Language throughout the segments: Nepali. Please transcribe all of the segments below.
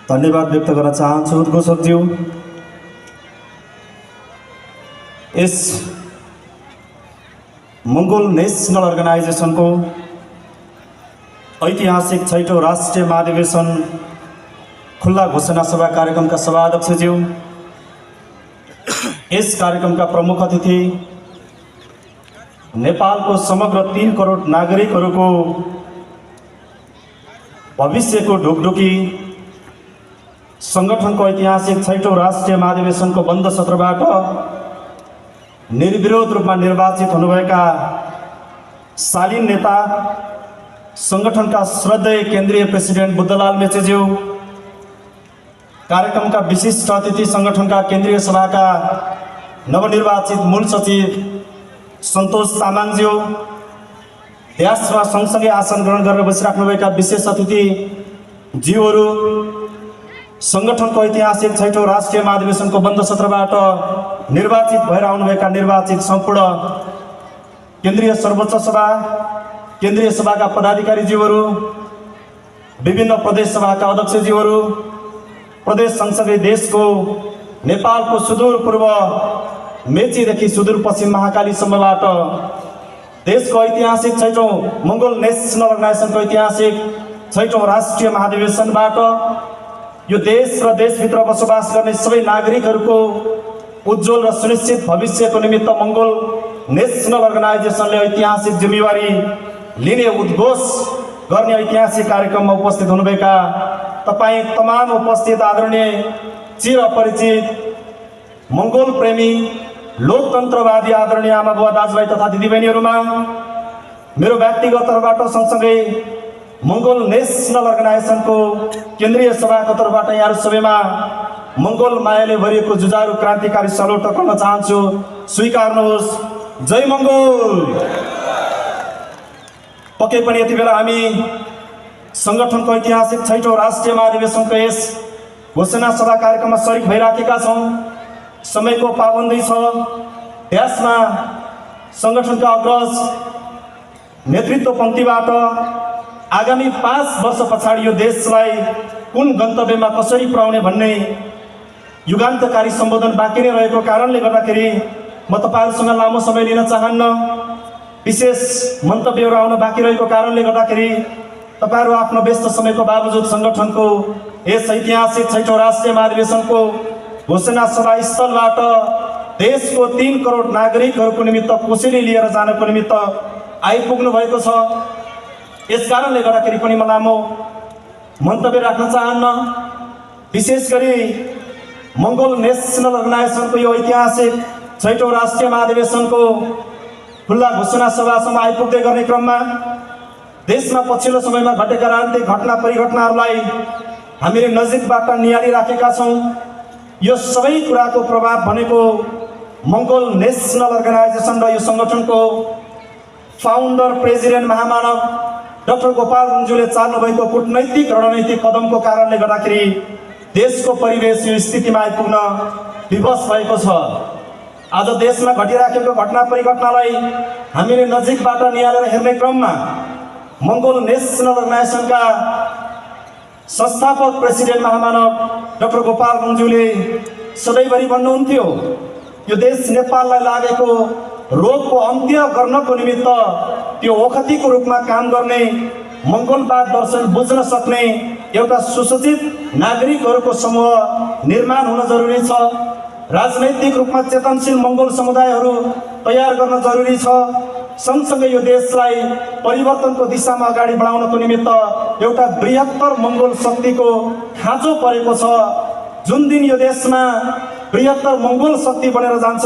धन्यवाद व्यक्त गर्न चाहन्छु उद्घोषकज्यू। यस मंगोल नेशनल अर्गनाइजेशन को ऐतिहासिक 6औं राष्ट्रिय महाधिवेशन खुला घोषणा सभा कार्यक्रम का सभाध्यक्षज्यू, इस कार्यक्रम का प्रमुख अतिथि नेपाल को समग्र 3 करोड़ नागरिकहरू को भविष्य को ढुकढुकी संगठन को ऐतिहासिक 6औं राष्ट्रिय महाधिवेशन को बंद सत्रबाट निर्विरोध रूप में निर्वाचित होनुभएका शालीन नेता, संगठन का श्रद्धेय केंद्रीय प्रेसिडेंट बुद्धलाल मेचेज्यू, कार्यक्रम का विशिष्ट अतिथि संगठन का केंद्रीय सभा का नवनिर्वाचित मूल सचिव संतोष तामाङज्यू, व्यासमा सँगसँगै आसन ग्रहण गरेर बसिराख्नुभएका विशेष अतिथि ज्यूहरू, संगठन को ऐतिहासिक 6औं राष्ट्रिय महाधिवेशन को बंद सत्रबाट निर्वाचित भएर आउनुभएका निर्वाचित सम्पूर्ण केन्द्रीय सर्वोच्च सभा, केन्द्रीय सभा का पदाधिकारी ज्यूहरू, विभिन्न प्रदेश सभा का अध्यक्ष ज्यूहरू, प्रदेश सँगसँगै देश को नेपाल को सुदूर पूर्व मेचीदेखि सुदूर पश्चिम महाकालीसम्मबाट देश को ऐतिहासिक 6औं मंगोल नेशनल अर्गनाइजेशन को ऐतिहासिक 6औं राष्ट्रिय महाधिवेशनबाट यो देश र देशभित्र बसोबास गर्ने सबै नागरिकहरूको उज्जवल र सुनिश्चित भविष्यको निमित्त मंगोल नेशनल अर्गनाइजेशनले ऐतिहासिक जिम्मेवारी लिने उद्घोष गर्ने ऐतिहासिक कार्यक्रममा उपस्थित हुनुभएका तपाईं तमाम उपस्थित आदरणीय चिर अपरिचित मंगोल प्रेमी लोकतन्त्रवादी आदरणीय आमा बुवा दाजुभाइ तथा दिदीबहिनीहरूमा मेरो व्यक्तिगत तर्फबाट सँगसँगै मंगोल नेशनल अर्गनाइजेशन को केन्द्रीय सभा को तर्फबाट यहाँहरू सबैमा मंगोल मायाले भरिएको जुझारु क्रान्तिकारी सलोट गर्न चाहन्छु। स्वीकार्नुहोस्। जय मंगोल। पक्कै पनि यति बेला हामी संगठनको ऐतिहासिक 6औं राष्ट्रिय महाधिवेशनको यस घोषणा सभा कार्यक्रममा सरिक भइराखेका छौं। समयको पाबन्दी छ। त्यसमा संगठनका अग्रज नेतृत्व पङ्क्तिबाट आगामी 5 वर्ष पछाडि यो देशलाई कुन गन्तव्यमा कसरी पुर्याउने भन्ने युगान्तकारी सम्बोधन बाँकी नै रहेको कारणले गर्दाखेरि म तपाईहरुसँग लामो समय लिन चाहन्न। विशेष मन्तव्यहरू आउन बाँकी रहेको कारणले गर्दाखेरि तपाईहरु आफ्नो व्यस्त समयको बावजुद संगठनको यस ऐतिहासिक 6औं राष्ट्रिय महाधिवेशनको घोषणा सभा स्थलबाट देशको 3 करोड नागरिकहरूको निमित्त कोसेली लिएर जानको निमित्त आइपुग्नु भएको छ। यस कारणले गर्दाखेरि पनि म लामो मन्तव्य राख्न चाहन्न। विशेष गरी मंगोल नेशनल अर्गनाइजेशनको यो ऐतिहासिक 6औं राष्ट्रिय महाधिवेशनको खुल्ला घोषणा सभासम्म आइपुग्दै गर्ने क्रममा देशमा पछिल्लो समयमा घटेका राजनीतिक घटना परिघटनाहरूलाई हामीले नजिकबाट निहालिराखेका छौं। यो सबै कुराको प्रभाव भनेको मंगोल नेशनल अर्गनाइजेशन र यो संगठनको फाउन्डर प्रेसिडेन्ट महामानव डाक्टर गोपाल गुरुङज्यूले चाल्नु भएको कूटनैतिक रणनीतिक कदमको कारणले गर्दाखेरि देशको परिवेश यो स्थितिमा आइपुग्न विवश भएको छ। आज देशमा घटिराखेको घटना परिघटनालाई हामीले नजिकबाट निहालेर हेर्ने क्रममा मंगोल नेशनल अर्गनाइजेशनका संस्थापक प्रेसिडेन्ट महामानव डाक्टर गोपाल गुरुङज्यूले सधैँभरि भन्नुहुन्थ्यो, यो देश नेपाललाई लागेको रोगको अन्त्य गर्नको निमित्त त्यो ओखतीको रूपमा काम गर्ने, मंगोलवाद दर्शन बुझ्न सक्ने एउटा सुसज्जित नागरिकहरूको समूह निर्माण हुन जरुरी छ। राजनैतिक रूपमा चेतनशील मंगोल समुदायहरू तयार गर्न जरुरी छ। सँगसँगै यो देशलाई परिवर्तनको दिशामा अगाडि बढाउनको निमित्त एउटा बृहत्तर मंगोल शक्तिको खाँचो परेको छ। जुन दिन यो देशमा बृहत्तर मंगोल शक्ति बनेर जान्छ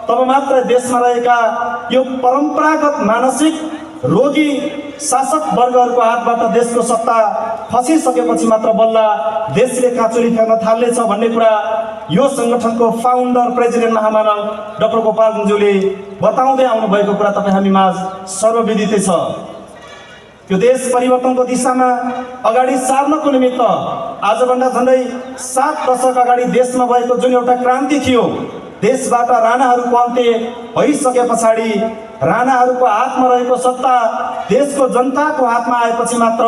तब मात्र देशमा रहेका यो परम्परागत मानसिक रोगी शासक वर्गहरूको हातबाट देशको सत्ता खसिसकेपछि मात्र बल्ल देशले काँचुली फेर्न थाल्नेछ भन्ने कुरा यो संगठनको फाउन्डर प्रेसिडेन्ट महामानव डाक्टर गोपाल गुरुङज्यूले बताउँदै आउनु भएको कुरा तपाईं हामी माझ सर्वविदितै छ। यो देश परिवर्तनको दिशामा अगाडि सार्नको निमित्त आजभन्दा झन्डै 7 दशक अगाडि देशमा भएको जुन एउटा क्रान्ति थियो, देशबाट राणाहरूको अन्त्य भइसके पछाडि राणाहरूको हातमा रहेको सत्ता देशको जनताको हातमा आएपछि मात्र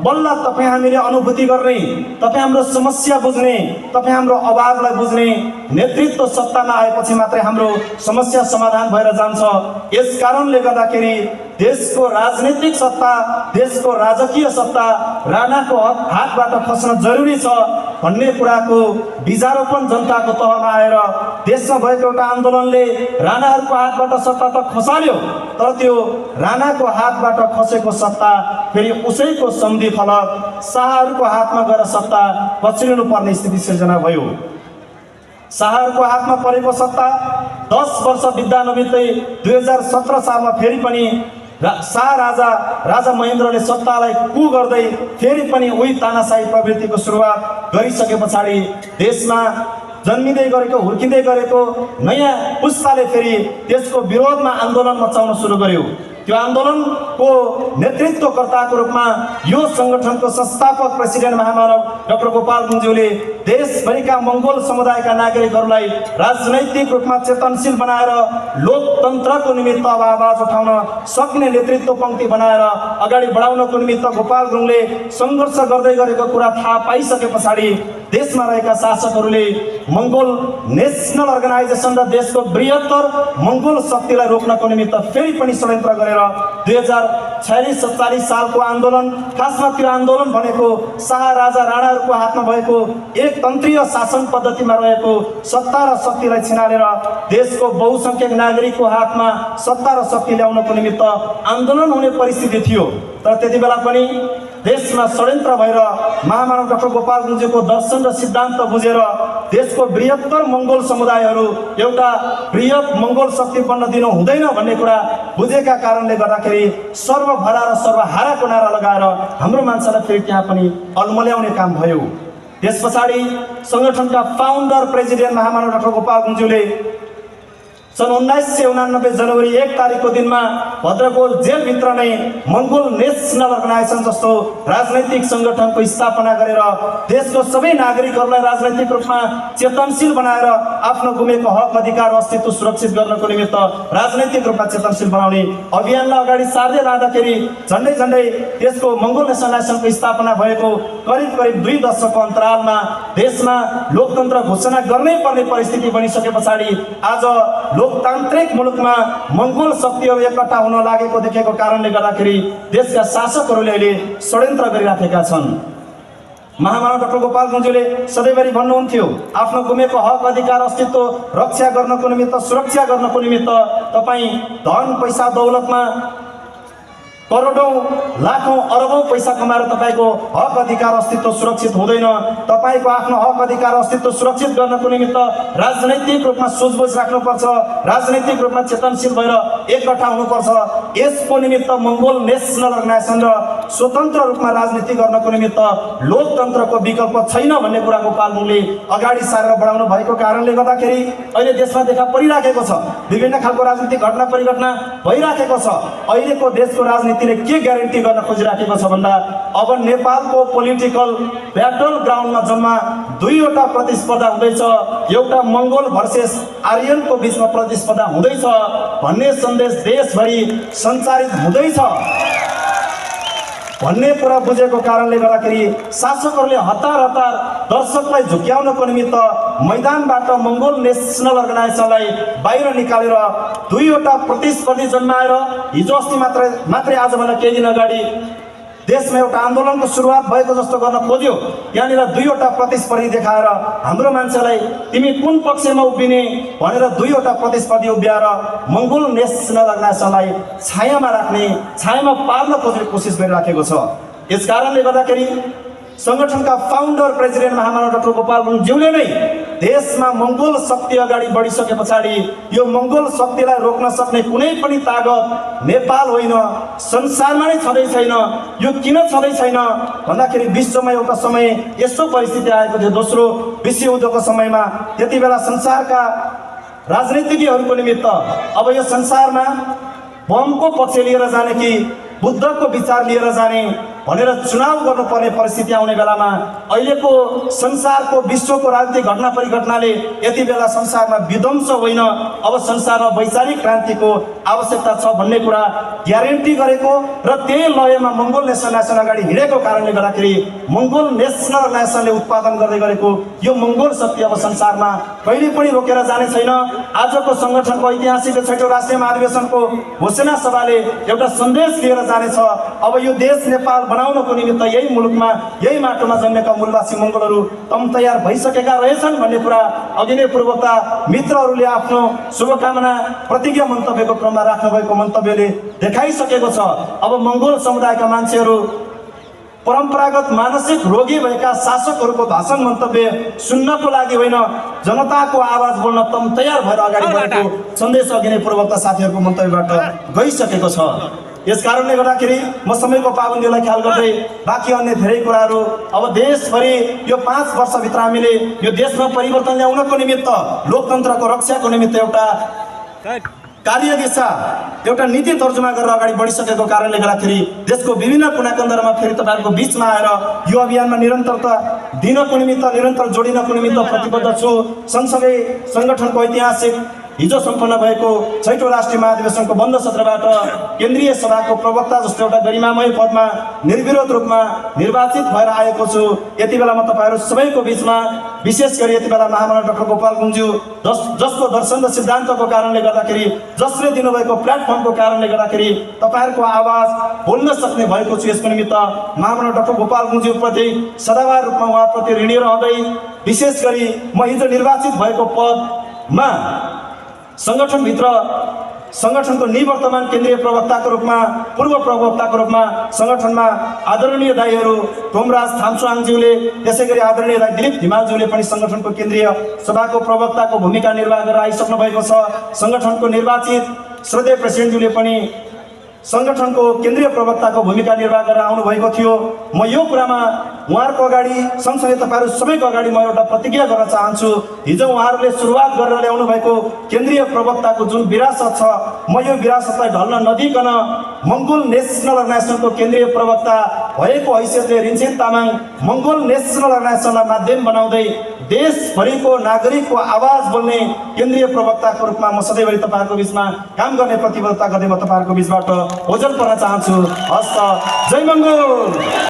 बल्ल तपाईँ हामीले अनुभूति गर्ने, तपाईँ हाम्रो समस्या बुझ्ने, तपाईँ हाम्रो अभावलाई बुझ्ने नेतृत्व सत्तामा आएपछि मात्रै हाम्रो समस्या समाधान भएर जान्छ। यस कारणले गर्दाखेरि देशको राजनीतिक सत्ता, देशको राजकीय सत्ता राणाको हातबाट खस्न जरुरी छ भन्ने कुराको बीजारोपण जनताको तहमा आएर देशमा भएको एउटा आन्दोलनले राणाहरूको हातबाट सत्ता त खसाल्यो, तर त्यो राणाको हातबाट खसेको सत्ता फेरि उसैको सम्धि फलक शाहहरूको हातमा गएर सत्ता पछिरिनु पर्ने स्थिति सिर्जना भयो। शाहहरूको हातमा परेको सत्ता 10 वर्ष बित्दा नबित्दै 2017 सालमा फेरि पनि शाह राजा महेन्द्रले सत्तालाई कु गर्दै फेरि पनि उही तानाशाही प्रवृत्तिको सुरुवात गरिसके पछाडि देशमा जन्मिँदै गरेको, हुर्किँदै गरेको नयाँ पुस्ताले फेरि त्यसको विरोधमा आन्दोलन मचाउन सुरु गर्यो। त्यो आन्दोलनको नेतृत्वकर्ताको रूपमा यो सङ्गठनको संस्थापक प्रेसिडेन्ट महामानव डाक्टर गोपाल गुरुङज्यूले देशभरिका मङ्गोल समुदायका नागरिकहरूलाई राजनैतिक रूपमा चेतनशील बनाएर लोकतन्त्रको निमित्त अब आवाज उठाउन सक्ने नेतृत्व पङ्क्ति बनाएर अगाडि बढाउनको निमित्त गोपाल गुरुङले सङ्घर्ष गर्दै गरेको कुरा थाहा पाइसके पछाडि देशमा रहेका शासकहरूले मङ्गोल नेसनल अर्गनाइजेसन र देशको बृहत्तर मङ्गोल शक्तिलाई रोक्नको निमित्त फेरि पनि षड्यन्त्र गरेर 2046-47 सालको आन्दोलन, खासमा त्यो आन्दोलन भनेको शाह राजा राणाहरूको हातमा भएको एक तन्त्रीय शासन पद्धतिमा रहेको सत्ता र शक्तिलाई छिनालेर देशको बहुसङ्ख्यक नागरिकको हातमा सत्ता र शक्ति ल्याउनको निमित्त आन्दोलन हुने परिस्थिति थियो। तर त्यति बेला पनि देशमा षड्यन्त्र भएर महामानव डाक्टर गोपाल गुरुङज्यूको दर्शन र सिद्धान्त बुझेर देशको बृहत्तर मङ्गोल समुदायहरू एउटा बृहत मङ्गोल शक्ति बन्न दिनु हुँदैन भन्ने कुरा बुझेका कारणले गर्दाखेरि सर्वभरा र सर्वहाराको नारा लगाएर हाम्रो मान्छेलाई फेरि त्यहाँ पनि अल्मल्याउने काम भयो। त्यस पछाडि सङ्गठनका फाउन्डर प्रेसिडेन्ट महामानव डाक्टर गोपाल गुरुङज्यूले सन् 1989 जनवरी 1 तारिकको दिनमा भद्रकोट जेलभित्र नै मङ्गोल नेसनल अर्गनाइजेसन जस्तो राजनैतिक सङ्गठनको स्थापना गरेर देशको सबै नागरिकहरूलाई राजनैतिक रूपमा चेतनशील बनाएर आफ्नो गुमेको हक अधिकार अस्तित्व सुरक्षित गर्नको निमित्त राजनैतिक रूपमा चेतनशील बनाउने अभियानलाई अगाडि सार्दै लाँदाखेरि झन्डै त्यसको मङ्गोल नेसनल अर्गनाइजेसनको स्थापना भएको करिब 2 दशकको अन्तरालमा देशमा लोकतन्त्र घोषणा गर्नै पर्ने परिस्थिति बनिसके पछाडि आज लोकतान्त्रिक मुलुकमा मङ्गोल शक्तिहरू एकट्ठा हुन लागेको देखेको कारणले गर्दाखेरि देशका शासकहरूले अहिले षड्यन्त्र गरिराखेका छन्। महामानव डाक्टर गोपाल गुरुङज्यूले सधैँभरि भन्नुहुन्थ्यो आफ्नो गुमेको हक अधिकार अस्तित्व रक्षा गर्नको निमित्त, सुरक्षा गर्नको निमित्त तपाईँ धन पैसा दौलतमा करोडौं लाखौं अरबौं पैसा कमाएर तपाईको हक अधिकार अस्तित्व सुरक्षित हुँदैन। तपाईको आफ्नो हक अधिकार अस्तित्व सुरक्षित गर्नको निमित्त राजनैतिक रूपमा सोचबुझ राख्नुपर्छ, राजनैतिक रूपमा चेतनशील भएर एकट्ठा हुनुपर्छ। यसको निमित्त मङ्गोल नेसनल अर्गनाइजेसन र स्वतन्त्र रूपमा राजनीति गर्नको निमित्त लोकतन्त्रको विकल्प छैन भन्ने कुरा गोपाल गुरुङले अगाडि सारेर बढाउनु भएको कारणले गर्दाखेरि अहिले देशमा देखा परिराखेको छ, विभिन्न खालको राजनीतिक घटना परिघटना भइराखेको छ। अहिलेको देशको राजनीतिले के ग्यारेन्टी गर्न खोजिराखेको छ भन्दा अब नेपालको पोलिटिकल ब्याटल ग्राउन्डमा जम्मा दुईवटा प्रतिस्पर्धा हुँदैछ, एउटा मङ्गोल भर्सेस आर्यनको बीचमा प्रतिस्पर्धा हुँदैछ भन्ने सन्देश देशभरि सञ्चारित हुँदैछ भन्ने कुरा बुझेको कारणले गर्दाखेरि शासकहरूले हतार दर्शकलाई झुक्याउनको निमित्त मैदानबाट मङ्गोल नेसनल अर्गनाइजेसनलाई बाहिर निकालेर दुईवटा प्रतिस्पर्धी जन्माएर हिजो अस्ति मात्रै आजभन्दा केही दिन अगाडि देशमा एउटा आन्दोलनको सुरुवात भएको जस्तो गर्न खोज्यो। यहाँनिर दुईवटा प्रतिस्पर्धी देखाएर हाम्रो मान्छेलाई तिमी कुन पक्षमा उभिने भनेर दुईवटा प्रतिस्पर्धी उभ्याएर मङ्गोल नेसनल अर्गनाइजेसनलाई छायामा राख्ने, छायामा पार्न खोज्ने कोसिस गरिराखेको छ। यस कारणले गर्दाखेरि सङ्गठनका फाउन्डर प्रेसिडेन्ट महामानव डाक्टर गोपाल गुरुङज्यूले नै देशमा मङ्गोल शक्ति अगाडि बढिसके पछाडि यो मङ्गोल शक्तिलाई रोक्न सक्ने कुनै पनि तागत नेपाल होइन, संसारमा नै छँदै छैन। यो किन छँदै छैन भन्दाखेरि विश्वमा एउटा समय यस्तो परिस्थिति आएको थियो, दोस्रो विश्व युद्धको समयमा, त्यति बेला संसारका राजनीतिज्ञहरूको निमित्त अब यो संसारमा बमको पक्ष लिएर जाने कि बुद्धको विचार लिएर जाने भनेर चुनाव गर्नुपर्ने परिस्थिति आउने बेलामा अहिलेको संसारको विश्वको राजनीतिक घटना परिघटनाले यति बेला संसारमा विध्वंस होइन, अब संसारमा वैचारिक क्रान्तिको आवश्यकता छ भन्ने कुरा ग्यारेन्टी गरेको र त्यही लयमा मङ्गोल नेसन अगाडि हिँडेको कारणले गर्दाखेरि मङ्गोल नेसनले उत्पादन गर्दै गरेको यो मङ्गोल शक्ति अब संसारमा कहिले पनि रोकेर जाने छैन। आजको सङ्गठनको ऐतिहासिक 6औं राष्ट्रिय महाधिवेशनको घोषणा सभाले एउटा सन्देश लिएर जानेछ। अब यो देश नेपाल बनाउनको निमित्त यही मुलुकमा यही माटोमा जन्मेका मूलवासी मङ्गोलहरू तम तयार भइसकेका रहेछन् भन्ने कुरा अघि नै पूर्वका मित्रहरूले आफ्नो शुभकामना प्रतिज्ञा मन्तव्यको क्रममा राख्नुभएको मन्तव्यले देखाइसकेको छ। अब मङ्गोल समुदायका मान्छेहरू परम्परागत मानसिक रोगी भएका शासकहरूको भाषण मन्तव्य सुन्नको लागि होइन, जनताको आवाज बोल्न तम तयार भएर अगाडि बढेको सन्देश अघि नै पूर्वका साथीहरूको मन्तव्यबाट गइसकेको छ। यस कारणले गर्दाखेरि म समयको पाबन्दीलाई ख्याल गर्दै बाँकी अन्य धेरै कुराहरू अब देशभरि यो 5 वर्षभित्र हामीले यो देशमा परिवर्तन ल्याउनको निमित्त लोकतन्त्रको रक्षाको निमित्त एउटा कार्यदिशा एउटा नीति तर्जुमा गरेर अगाडि बढिसकेको कारणले गर्दाखेरि देशको विभिन्न कुनाकन्दरमा फेरि तपाईँहरूको बिचमा आएर यो अभियानमा निरन्तरता दिनको निमित्त निरन्तर जोडिनको निमित्त प्रतिबद्ध छु। सँगसँगै सङ्गठनको ऐतिहासिक हिजो सम्पन्न भएको 6औं राष्ट्रिय महाधिवेशनको बन्द सत्रबाट केन्द्रीय सभाको प्रवक्ता जस्तो एउटा गरिमामय पदमा निर्विरोध रूपमा निर्वाचित भएर आएको छु। यति बेला म तपाईँहरू सबैको बिचमा विशेष गरी यति बेला महामना डाक्टर गोपाल गुरुङज्यू जसको दर्शन र सिद्धान्तको कारणले गर्दाखेरि जसले दिनुभएको प्लेटफर्मको कारणले गर्दाखेरि तपाईँहरूको आवाज बोल्न सक्ने भएको छु। यसको निमित्त महामना डाक्टर गोपाल गुरुङज्यूप्रति सदाबार रूपमा उहाँप्रति ऋणी रहँदै विशेष गरी म हिजो निर्वाचित भएको पदमा सङ्गठनको निवर्तमान केन्द्रीय प्रवक्ताको रूपमा पूर्व प्रवक्ताको रूपमा सङ्गठनमा आदरणीय दाइहरू टोमराज थाम्सुआङज्यूले त्यसै गरी आदरणीय दाइ दिलीप हिमालज्यूले पनि सङ्गठनको केन्द्रीय सभाको प्रवक्ताको भूमिका निर्वाह गरेर आइसक्नु भएको छ। सङ्गठनको निर्वाचित श्रद्धेय प्रेसिडेन्टज्यूले पनि सङ्गठनको केन्द्रीय प्रवक्ताको भूमिका निर्वाह गरेर आउनुभएको थियो। म यो कुरामा उहाँहरूको अगाडि सँगसँगै तपाईँहरू सबैको अगाडि म एउटा प्रतिज्ञा गर्न चाहन्छु। हिजो उहाँहरूले सुरुवात गरेर ल्याउनु भएको केन्द्रीय प्रवक्ताको जुन विरासत छ, म यो विरासतलाई ढल्न नदिकन मङ्गोल नेसनल अर्गनाइजेसनको केन्द्रीय प्रवक्ता भएको हैसियतले रिन्छेन तामाङ मङ्गोल नेसनल अर्गनाइजेसनलाई माध्यम बनाउँदै देशभरिको नागरिकको आवाज बोल्ने केन्द्रीय प्रवक्ताको रूपमा म सधैँभरि तपाईँहरूको बिचमा काम गर्ने प्रतिबद्धता गर्दै म तपाईँहरूको बिचबाट ओझल पर्न चाहन्छु। हस्त, जय मङ्गोल।